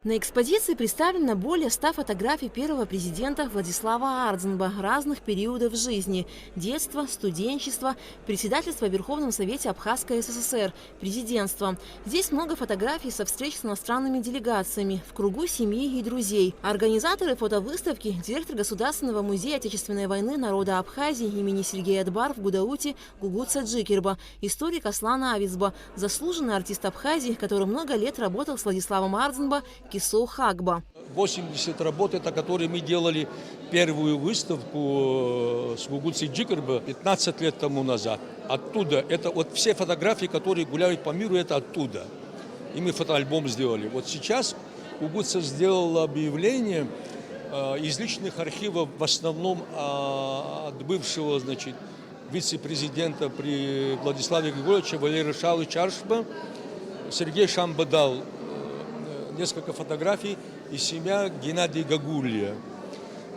На экспозиции представлено более 100 фотографий первого президента Владислава Ардзинба разных периодов жизни – детства, студенчества, председательства в Верховном Совете Абхазской ССР, президентства. Здесь много фотографий со встреч с иностранными делегациями, в кругу семьи и друзей. Организаторы фотовыставки – директор Государственного музея Отечественной войны народа Абхазии имени Сергея Дбар в Гудауте Гугут Саджикирба, историк Аслан Авицба, заслуженный артист Абхазии, который много лет работал с Владиславом Ардзинба, Кисо Хагба. 80 работ, это которые мы делали первую выставку с Гугут Саджикирба 15 лет тому назад. Оттуда, это вот все фотографии, которые гуляют по миру, это оттуда. И мы фотоальбом сделали. Вот сейчас Гугут сделал объявление из личных архивов, в основном от бывшего, значит, вице-президента при Владиславе Григорьевиче Валерия Шалыча Аршба. Сергей Шамба дал несколько фотографий и семья Геннадия Гагулия.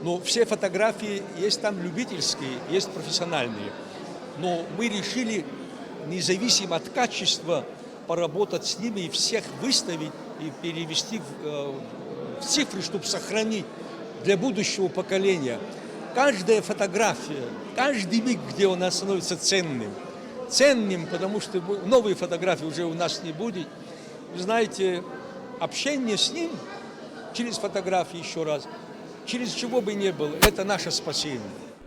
Но все фотографии есть там любительские, есть профессиональные. Но мы решили, независимо от качества, поработать с ними и всех выставить и перевести в цифры, чтобы сохранить для будущего поколения. Каждая фотография, каждый миг, где он становится ценным. Ценным, потому что новые фотографии уже у нас не будет. Вы знаете, общение с ним через фотографии еще раз, через чего бы ни было, это наше спасение.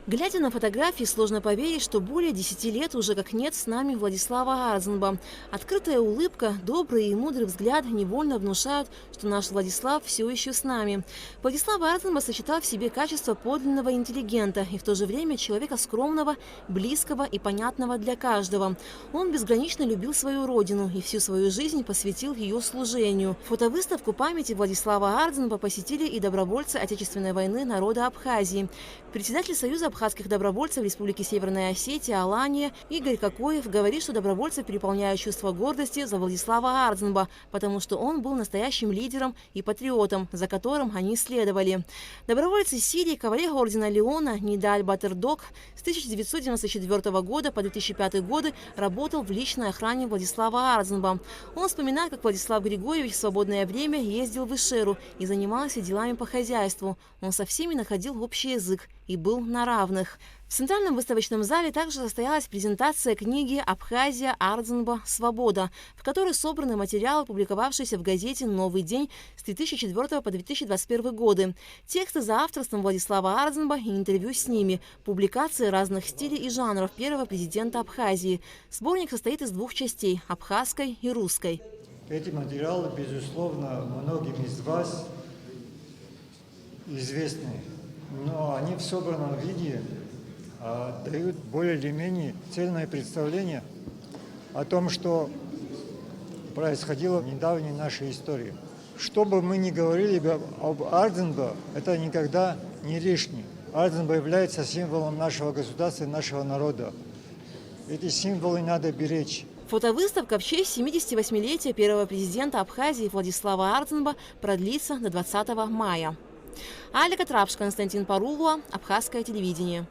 Глядя на фотографии, сложно поверить, что более 10 лет уже как нет с нами Владислава Ардзинба. Открытая улыбка, добрый и мудрый взгляд невольно внушают, что наш Владислав все еще с нами. Владислав Ардзинба сочетал в себе качество подлинного интеллигента и в то же время человека скромного, близкого и понятного для каждого. Он безгранично любил свою родину и всю свою жизнь посвятил ее служению. Фотовыставку памяти Владислава Ардзинба посетили и добровольцы Отечественной войны народа Абхазии. Председатель Союза абхазских добровольцев Республики Северная Осетия Алания Игорь Кокоев говорит, что добровольцы переполняют чувство гордости за Владислава Ардзинба, потому что он был настоящим лидером и патриотом, за которым они следовали. Добровольцы из Сирии, кавалер ордена Леона Нидаль Батердок с 1994 года по 2005 годы работал в личной охране Владислава Ардзинба. Он вспоминает, как Владислав Григорьевич в свободное время ездил в Ишеру и занимался делами по хозяйству. Он со всеми находил общий язык и был на равных. В Центральном выставочном зале также состоялась презентация книги «Абхазия Ардзинба. Свобода», в которой собраны материалы, публиковавшиеся в газете «Новый день» с 2004 по 2021 годы. Тексты за авторством Владислава Ардзинба и интервью с ними, публикации разных стилей и жанров первого президента Абхазии. Сборник состоит из двух частей – абхазской и русской. Эти материалы, безусловно, многим из вас известны. Но они в собранном виде дают более или менее цельное представление о том, что происходило в недавней нашей истории. Что бы мы ни говорили об Ардзинба, это никогда не лишнее. Ардзинба является символом нашего государства и нашего народа. Эти символы надо беречь. Фотовыставка в честь 78-летия первого президента Абхазии Владислава Ардзинба продлится до 20 мая. Алика Трапш, Константин Парулуа, Абхазское телевидение.